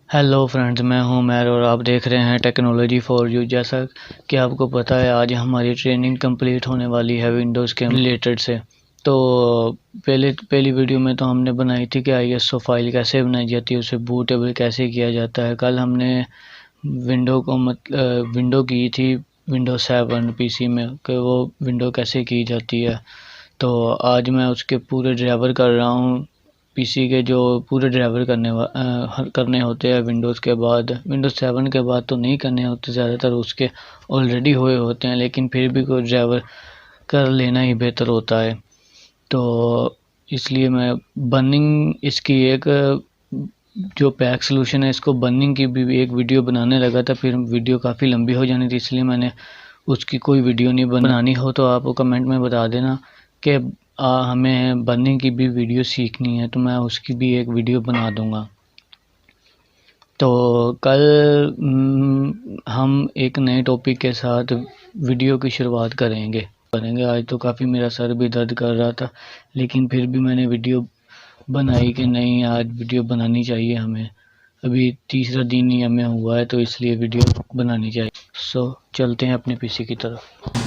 Hello friends, मैं हूं मैर और आप देख रहे हैं टेक्नोलॉजी फॉर यू। जैसा कि आपको पता है, आज हमारी ट्रेनिंग कंप्लीट होने वाली है विंडोज़ के रिलेटेड से। तो पहली वीडियो में तो हमने बनाई थी कि आईएसओ फाइल कैसे बनाई जाती है, उसे बूटेबल कैसे किया जाता है। कल हमने विंडो की थी विंडो 7 पीसी में कि वो विंडो कैसे की जाती है। तो आज मैं उसके पूरे ड्राइवर कर रहा हूँ। पीसी के जो पूरे ड्राइवर करने होते हैं विंडोज़ के बाद, विंडोज़ 7 के बाद तो नहीं करने होते, ज़्यादातर उसके ऑलरेडी हुए होते हैं, लेकिन फिर भी कोई ड्राइवर कर लेना ही बेहतर होता है। तो इसलिए मैं बर्निंग इसकी एक जो पैक सलूशन है, इसको बर्निंग की भी एक वीडियो बनाने लगा था, फिर वीडियो काफ़ी लंबी हो जानी थी, इसलिए मैंने उसकी कोई वीडियो नहीं बनानी हो तो आप कमेंट में बता देना कि हमें बर्निंग की भी वीडियो सीखनी है, तो मैं उसकी भी एक वीडियो बना दूंगा। तो कल हम एक नए टॉपिक के साथ वीडियो की शुरुआत करेंगे। आज तो काफ़ी मेरा सर भी दर्द कर रहा था, लेकिन फिर भी मैंने वीडियो बनाई कि नहीं, आज वीडियो बनानी चाहिए हमें। अभी तीसरा दिन ही हमें हुआ है, तो इसलिए वीडियो बनानी चाहिए। सो चलते हैं अपने पीसी की तरफ।